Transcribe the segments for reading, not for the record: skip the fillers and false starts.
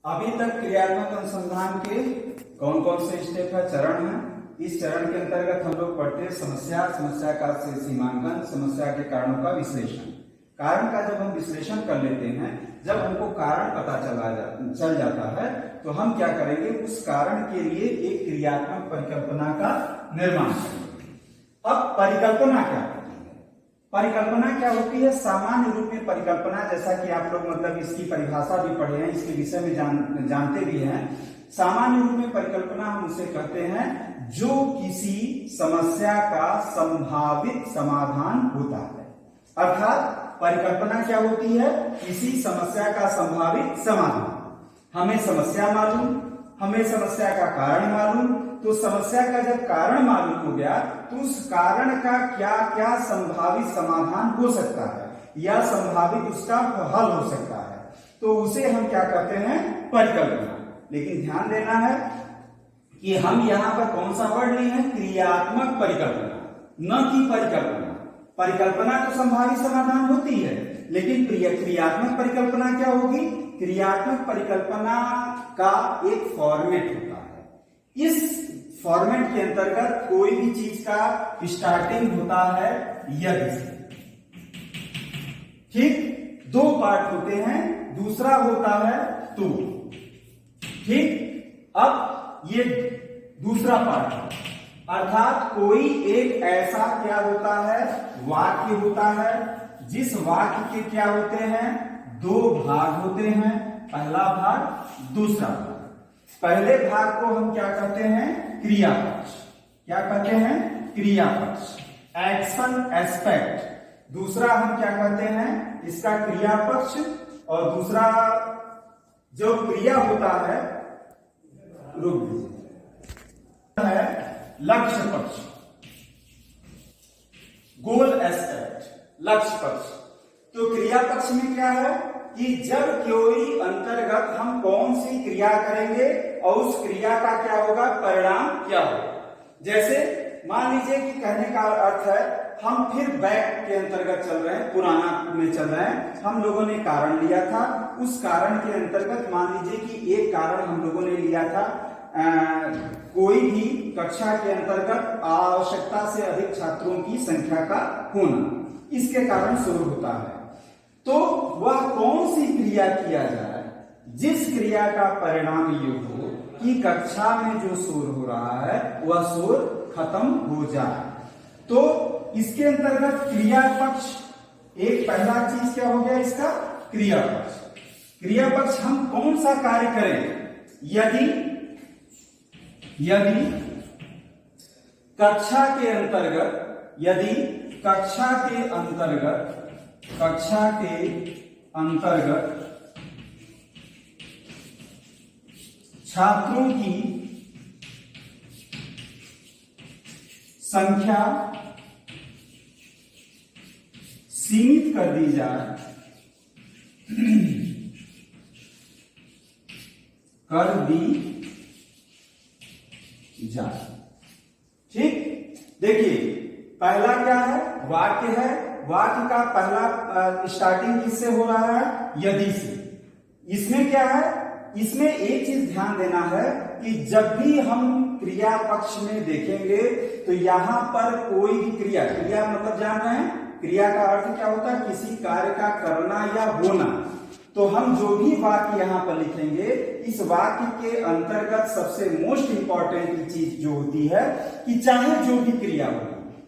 अभी तक क्रियात्मक अनुसंधान के कौन कौन से स्टेप है, चरण है। इस चरण के अंतर्गत हम लोग पढ़ते हैं समस्या, समस्या का सीमांकन, समस्या के कारणों का विश्लेषण। कारण का जब हम विश्लेषण कर लेते हैं, जब हमको कारण पता चल जाता है, तो हम क्या करेंगे, उस कारण के लिए एक क्रियात्मक परिकल्पना का निर्माण करेंगे। अब परिकल्पना क्या होती है? परिकल्पना क्या होती है? सामान्य रूप में परिकल्पना, जैसा कि आप लोग मतलब इसकी परिभाषा भी पढ़े हैं, इसके विषय में जानते भी हैं। सामान्य रूप में परिकल्पना हम उसे कहते हैं जो किसी समस्या का संभावित समाधान होता है। अर्थात परिकल्पना क्या होती है? किसी समस्या का संभावित समाधान। हमें समस्या मालूम, हमें समस्या का कारण मालूम, तो समस्या का जब कारण मालूम हो गया तो उस कारण का क्या क्या संभावित समाधान हो सकता है या संभावित उसका हल हो सकता है, तो उसे हम क्या कहते हैं? परिकल्पना। लेकिन ध्यान देना है कि हम यहां पर कौन सा वर्ड लिए हैं? क्रियात्मक परिकल्पना, न कि परिकल्पना। परिकल्पना तो संभावित समाधान होती है, लेकिन क्रियात्मक परिकल्पना क्या होगी? क्रियात्मक परिकल्पना का एक फॉर्मेट होता है। इस फॉर्मेट के अंतर्गत कोई भी चीज का स्टार्टिंग होता है यदि से। ठीक, दो पार्ट होते हैं, दूसरा होता है तो। ठीक, अब ये दूसरा पार्ट है, अर्थात कोई एक ऐसा क्या होता है? वाक्य होता है, जिस वाक्य के क्या होते हैं? दो भाग होते हैं, पहला भाग, दूसरा भाग। पहले भाग को हम क्या कहते हैं? क्रिया पक्ष। क्या कहते हैं? क्रिया पक्ष, एक्शन एस्पेक्ट। दूसरा हम क्या कहते हैं? इसका क्रिया पक्ष। और दूसरा जो क्रिया होता है, रुक दीजिए, है लक्ष्य पक्ष, गोल एस्पेक्ट, लक्ष्य पक्ष। तो क्रिया पक्ष में क्या है कि जब कोई अंतर्गत हम कौन सी क्रिया करेंगे और उस क्रिया का क्या होगा, परिणाम क्या होगा। जैसे मान लीजिए कि कहने का अर्थ है, हम फिर बैक के अंतर्गत चल रहे हैं, पुराना में चल रहे हैं। हम लोगों ने कारण लिया था, उस कारण के अंतर्गत मान लीजिए कि एक कारण हम लोगों ने लिया था, कोई भी कक्षा के अंतर्गत आवश्यकता से अधिक छात्रों की संख्या का होना, इसके कारण शुरू होता है। तो वह कौन सी क्रिया किया जाए जिस क्रिया का परिणाम ये हो कि कक्षा में जो शोर हो रहा है वह शोर खत्म हो जाए। तो इसके अंतर्गत क्रिया पक्ष एक पहला चीज क्या हो गया, इसका क्रिया पक्ष। क्रिया पक्ष हम कौन सा कार्य करें? यदि कक्षा के अंतर्गत, यदि कक्षा के अंतर्गत छात्रों की संख्या सीमित कर दी जाए, ठीक। देखिए पहला क्या है? वाक्य है। वाक्य का पहला स्टार्टिंग किससे हो रहा है? यदि से। इसमें क्या है? इसमें एक चीज ध्यान देना है कि जब भी हम क्रिया पक्ष में देखेंगे तो यहां पर कोई भी क्रिया मतलब जान रहे हैं, क्रिया का अर्थ क्या होता है? किसी कार्य का करना या होना। तो हम जो भी वाक्य यहां पर लिखेंगे, इस वाक्य के अंतर्गत सबसे मोस्ट इंपॉर्टेंट चीज जो होती है कि चाहे जो भी क्रिया हो,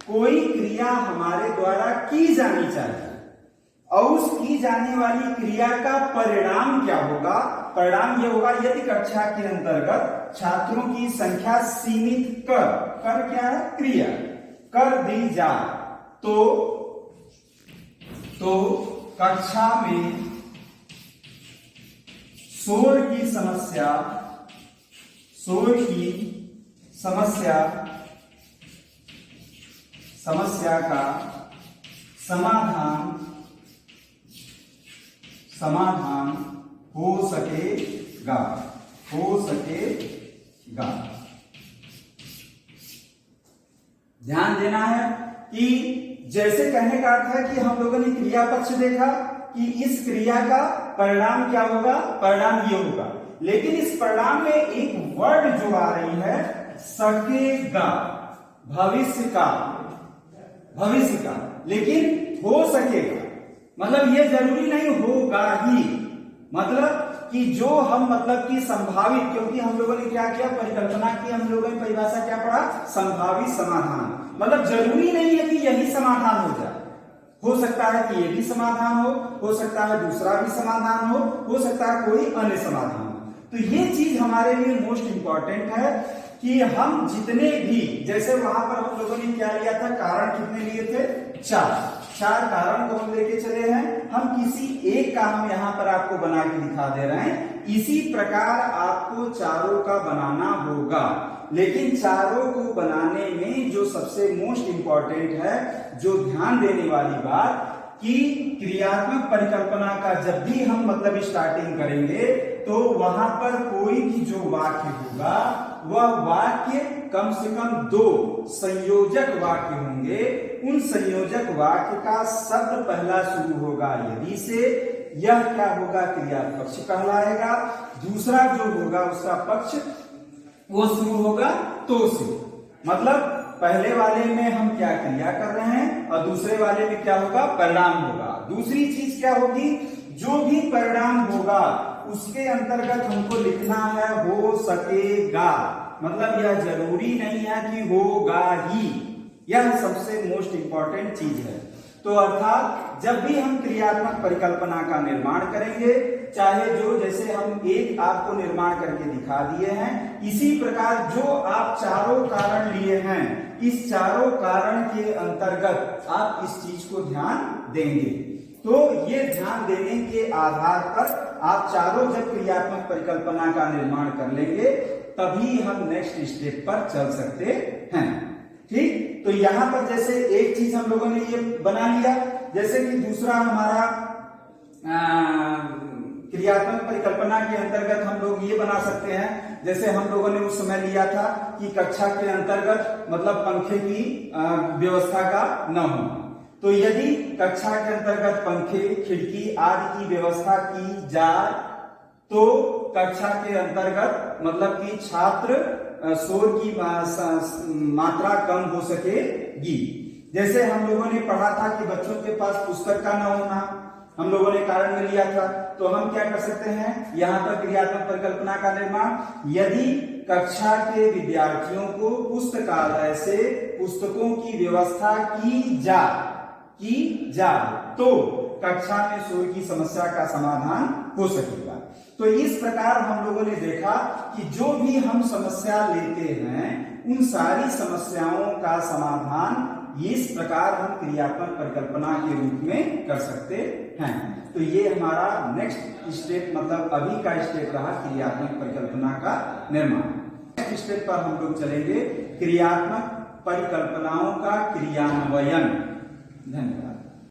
कोई क्रिया हमारे द्वारा की जानी चाहिए और उस की जाने वाली क्रिया का परिणाम क्या होगा? परिणाम यह होगा यदि कक्षा के अंतर्गत छात्रों की संख्या सीमित कर क्या है? क्रिया कर दी जाए तो कक्षा में शोर की समस्या का समाधान हो सकेगा। ध्यान देना है कि जैसे कहने का अर्थ है कि हम लोगों ने क्रिया पक्ष देखा, कि इस क्रिया का परिणाम क्या होगा, परिणाम ये होगा। लेकिन इस परिणाम में एक वर्ड जो आ रही है सकेगा, भविष्य का, भविष्य का, लेकिन हो सकेगा मतलब ये जरूरी नहीं होगा ही, मतलब कि जो हम मतलब कि संभावित, क्योंकि हम लोगों ने क्या किया, परिकल्पना की, हम लोगों ने परिभाषा क्या पढ़ा, संभावित समाधान। मतलब जरूरी नहीं है कि यही समाधान हो जाए, हो सकता है कि ये भी समाधान हो सकता है दूसरा भी समाधान हो सकता है कोई अन्य समाधान हो। तो ये चीज हमारे लिए मोस्ट इंपॉर्टेंट है कि हम जितने भी, जैसे वहां पर हम लोगों ने क्या लिया था, कारण कितने लिए थे, चार कारण को हम लेके चले हैं। हम किसी एक का हम यहाँ पर आपको बना के दिखा दे रहे हैं, इसी प्रकार आपको चारों का बनाना होगा। लेकिन चारों को बनाने में जो सबसे मोस्ट इंपॉर्टेंट है, जो ध्यान देने वाली बात, कि क्रियात्मक परिकल्पना का जब भी हम मतलब स्टार्टिंग करेंगे तो वहां पर कोई भी जो वाक्य होगा वह वाक्य कम से कम 2 संयोजक वाक्य होंगे। उन संयोजक वाक्य का शब्द पहला शुरू होगा यदि से, यह क्या होगा, क्रिया पक्ष कहलाएगा। दूसरा जो होगा उसका पक्ष वो शुरू होगा तो से। मतलब पहले वाले में हम क्या क्रिया कर रहे हैं और दूसरे वाले में क्या होगा, परिणाम होगा। दूसरी चीज क्या होगी, जो भी परिणाम होगा उसके अंतर्गत हमको लिखना है हो सकेगा, मतलब यह जरूरी नहीं है कि होगा ही, यह सबसे मोस्ट इंपॉर्टेंट चीज है। तो अर्थात जब भी हम क्रियात्मक परिकल्पना का निर्माण करेंगे, चाहे जो जैसे हम एक आपको निर्माण करके दिखा दिए हैं, इसी प्रकार जो आप चारों कारण लिए हैं, इस चारों कारण के अंतर्गत आप इस चीज को ध्यान देंगे। तो ये ध्यान देने के आधार पर आप चारों जब क्रियात्मक परिकल्पना का निर्माण कर लेंगे तभी हम नेक्स्ट स्टेप पर चल सकते हैं। ठीक, तो यहां पर जैसे एक चीज हम लोगों ने ये बना लिया, जैसे कि दूसरा हमारा क्रियात्मक परिकल्पना के अंतर्गत हम लोग ये बना सकते हैं, जैसे हम लोगों ने उस समय लिया था कि कक्षा के अंतर्गत मतलब पंखे की व्यवस्था का न होना। तो यदि कक्षा के अंतर्गत पंखे, खिड़की आदि की व्यवस्था की जाए तो कक्षा के अंतर्गत मतलब कि छात्र शोर की मात्रा कम हो सकेगी। जैसे हम लोगों ने पढ़ा था कि बच्चों के पास पुस्तक का न होना, हम लोगों ने कारण में लिया था। तो हम क्या कर सकते हैं, यहाँ पर क्रियात्मक परिकल्पना का निर्माण, यदि कक्षा के विद्यार्थियों को पुस्तकालय से पुस्तकों की व्यवस्था की जाए तो कक्षा में शोर की समस्या का समाधान हो सकेगा। तो इस प्रकार हम लोगों ने देखा कि जो भी हम समस्या लेते हैं उन सारी समस्याओं का समाधान इस प्रकार हम क्रियात्मक परिकल्पना के रूप में कर सकते हैं। तो ये हमारा नेक्स्ट स्टेप मतलब अभी का स्टेप रहा क्रियात्मक परिकल्पना का निर्माण। नेक्स्ट स्टेप पर हम लोग चलेंगे क्रियात्मक परिकल्पनाओं का क्रियान्वयन। धन्यवाद।